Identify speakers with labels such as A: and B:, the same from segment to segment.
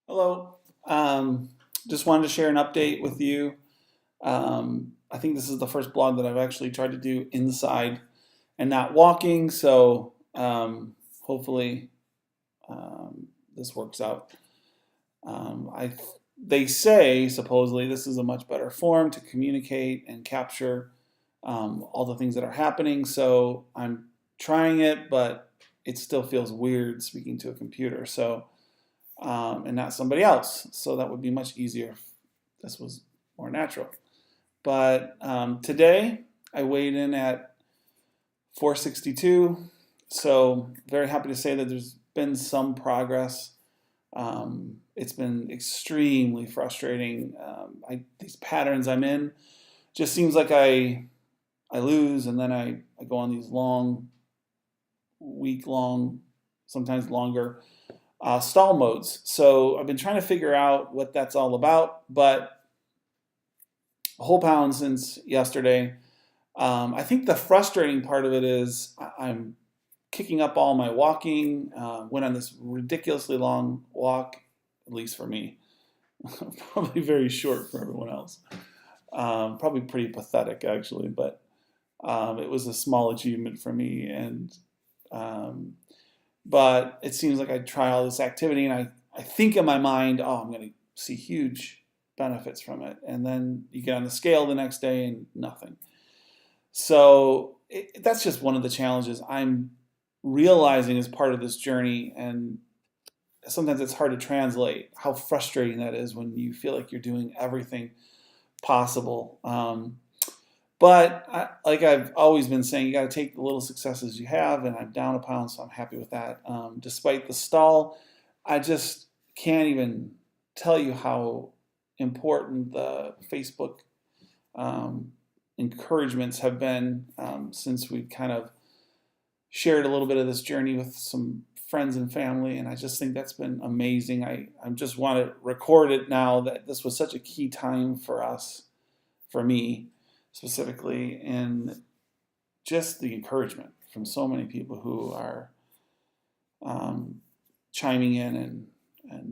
A: Hello. Just wanted to share an update with you. I think this is the first blog that I've actually tried to do inside and not walking, so hopefully this works out. I They say supposedly this is a much better form to communicate and capture all the things that are happening. So I'm trying it, but it still feels weird speaking to a computer. So and not somebody else. So that would be much easier if this was more natural. But today I weighed in at 462. So very happy to say that there's been some progress. It's been extremely frustrating. These patterns I'm in just seems like I lose and then I go on these long, week long, sometimes longer stall modes. So I've been trying to figure out what that's all about, but a whole pound since yesterday. I think the frustrating part of it is I'm kicking up all my walking. Went on this ridiculously long walk, at least for me. Probably very short for everyone else. Probably pretty pathetic actually, but it was a small achievement for me. And but it seems like I try all this activity and I think in my mind, oh, I'm going to see huge benefits from it. And then you get on the scale the next day and nothing. So that's just one of the challenges I'm realizing as part of this journey. And sometimes it's hard to translate how frustrating that is when you feel like you're doing everything possible. Like I've always been saying, you got to take the little successes you have, and I'm down a pound, so I'm happy with that. Despite the stall, I just can't even tell you how important the Facebook um, encouragements have been since we've kind of shared a little bit of this journey with some friends and family, and I just think that's been amazing. I just want to record it now that this was such a key time for us, for me specifically, and just the encouragement from so many people who are um, chiming in and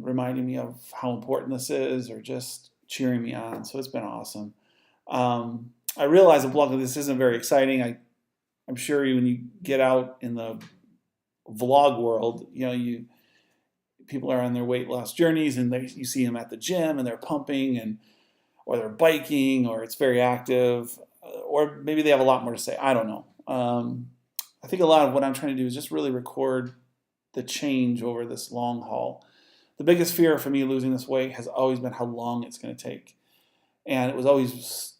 A: reminding me of how important this is or just cheering me on. So it's been awesome. I realize a blog like this isn't very exciting. I'm sure when you get out in the vlog world, you people are on their weight loss journeys and you see them at the gym and they're pumping and or they're biking or it's very active or maybe they have a lot more to say. I don't know. I think a lot of what I'm trying to do is just really record the change over this long haul. The biggest fear for me losing this weight has always been how long it's going to take. And it was always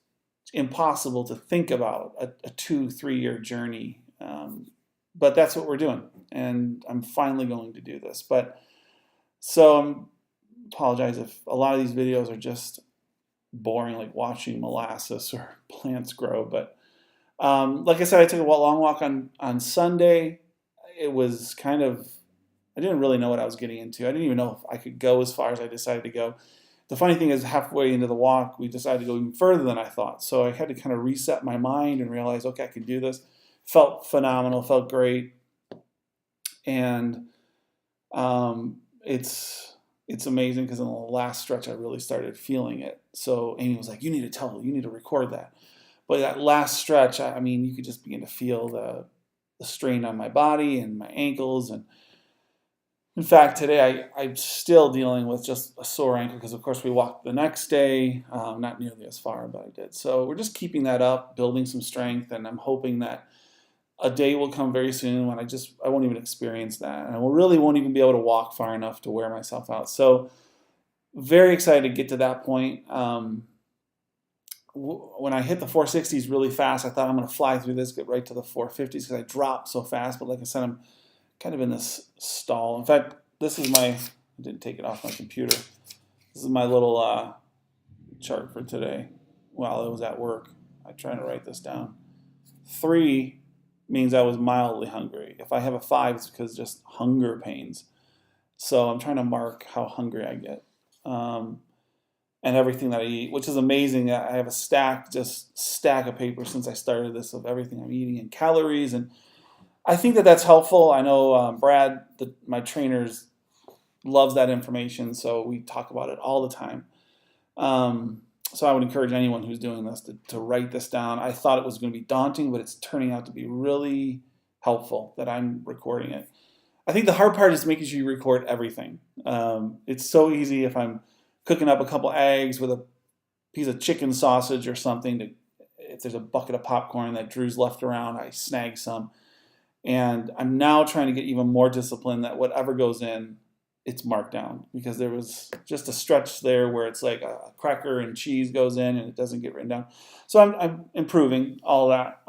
A: impossible to think about a 2-3 year journey. But that's what we're doing. And I'm finally going to do this. But so I apologize if a lot of these videos are just boring, like watching molasses or plants grow. But like I said, I took a long walk on Sunday. It was kind of, I didn't really know what I was getting into. I didn't even know if I could go as far as I decided to go. The funny thing is, halfway into the walk, we decided to go even further than I thought. So I had to kind of reset my mind and realize, okay, I can do this. Felt phenomenal, felt great. And it's amazing because in the last stretch, I really started feeling it. So Amy was like, you need to record that. But that last stretch, I mean, you could just begin to feel the strain on my body and my ankles. And in fact, today I'm still dealing with just a sore ankle because, of course, we walked the next day, not nearly as far, but I did. So we're just keeping that up, building some strength, and I'm hoping that a day will come very soon when I won't even experience that, and I really won't even be able to walk far enough to wear myself out. So very excited to get to that point. When I hit the 460s really fast, I thought I'm going to fly through this, get right to the 450s because I dropped so fast. But like I said, I'm kind of in this stall. In fact, this is I didn't take it off my computer. This is my little chart for today while I was at work. I'm trying to write this down. 3 means I was mildly hungry. If I have a 5, it's because just hunger pains. So I'm trying to mark how hungry I get. And everything that I eat, which is amazing. I have a stack of paper since I started this of everything I'm eating and calories, and I think that that's helpful. I know Brad, my trainer's loves that information, so we talk about it all the time. So I would encourage anyone who's doing this to write this down. I thought it was going to be daunting, but it's turning out to be really helpful that I'm recording it. I think the hard part is making sure you record everything. It's so easy if I'm cooking up a couple eggs with a piece of chicken sausage or something. If there's a bucket of popcorn that Drew's left around, I snag some. And I'm now trying to get even more disciplined that whatever goes in, it's marked down, because there was just a stretch there where it's like a cracker and cheese goes in and it doesn't get written down. So I'm improving all that.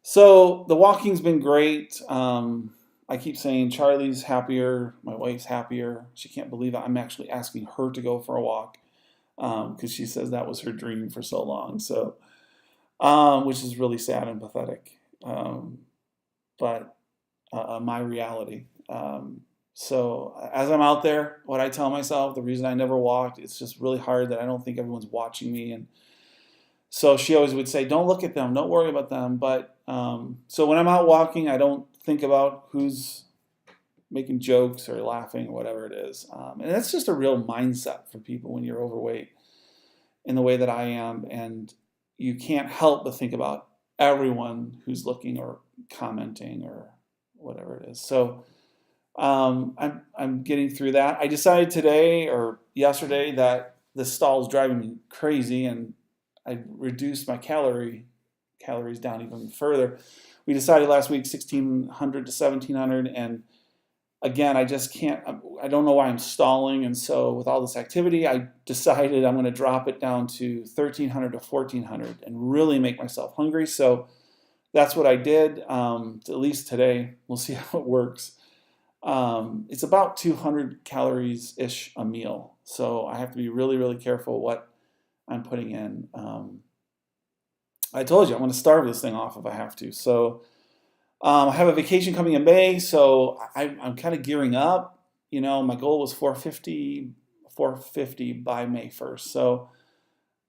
A: So the walking's been great. I keep saying Charlie's happier, my wife's happier. She can't believe it. I'm actually asking her to go for a walk because she says that was her dream for so long. So, which is really sad and pathetic, but my reality. So as I'm out there, what I tell myself, the reason I never walked, it's just really hard that I don't think everyone's watching me. And so she always would say, don't look at them, don't worry about them. But so when I'm out walking, I don't think about who's making jokes or laughing or whatever it is. And that's just a real mindset for people when you're overweight in the way that I am. And you can't help but think about everyone who's looking or commenting or whatever it is. So I'm getting through that. I decided today or yesterday that the stall is driving me crazy, and I reduced my calories down even further. We decided last week 1,600 to 1,700, and again, I just can't. I don't know why I'm stalling, and so with all this activity, I decided I'm going to drop it down to 1,300 to 1,400 and really make myself hungry. So that's what I did. At least today, we'll see how it works. It's about 200 calories-ish a meal. So I have to be really, really careful what I'm putting in. I told you I'm going to starve this thing off if I have to. So I have a vacation coming in May, so I'm kind of gearing up. You know, my goal was 450 by May 1st. So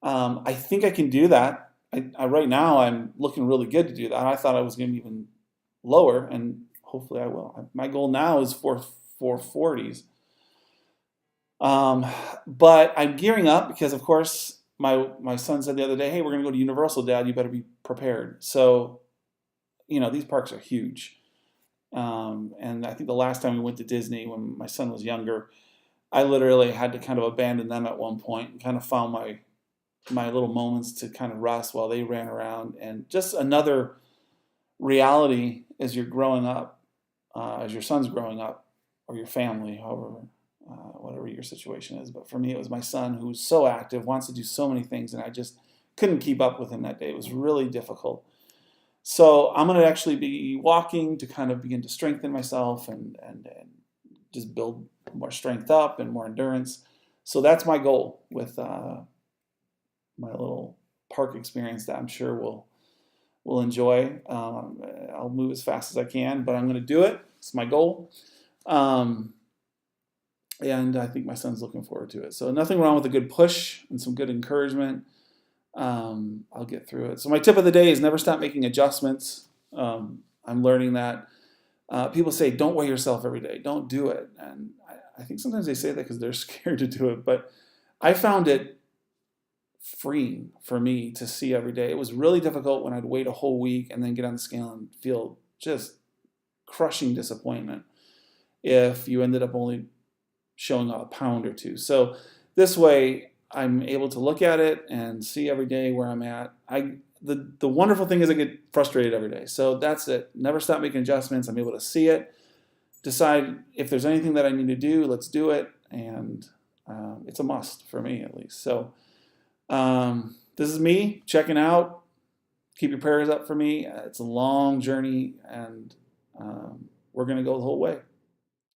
A: I think I can do that. Right now, I'm looking really good to do that. I thought I was going to be even lower, and hopefully I will. My goal now is 440s. But I'm gearing up because, of course, my son said the other day, hey, we're going to go to Universal, Dad. You better be prepared. So, you know, these parks are huge. And I think the last time we went to Disney when my son was younger, I literally had to kind of abandon them at one point and kind of found my little moments to kind of rest while they ran around. And just another reality as you're growing up, as your son's growing up, or your family, however, whatever your situation is. But for me, it was my son who's so active, wants to do so many things, and I just couldn't keep up with him that day. It was really difficult. So I'm going to actually be walking to kind of begin to strengthen myself and just build more strength up and more endurance. So that's my goal with my little park experience that I'm sure we'll enjoy. I'll move as fast as I can, but I'm going to do it. It's my goal. And I think my son's looking forward to it. So nothing wrong with a good push and some good encouragement. I'll get through it. So my tip of the day is never stop making adjustments. I'm learning that. People say, don't weigh yourself every day. Don't do it. And I think sometimes they say that because they're scared to do it. But I found it freeing for me to see every day. It was really difficult when I'd wait a whole week and then get on the scale and feel just crushing disappointment if you ended up only showing a pound or two. So this way I'm able to look at it and see every day where I'm at. The wonderful thing is I get frustrated every day. So that's it. Never stop making adjustments. I'm able to see it, decide if there's anything that I need to do, let's do it. And it's a must for me at least. So this is me checking out. Keep your prayers up for me. It's a long journey, and we're going to go the whole way.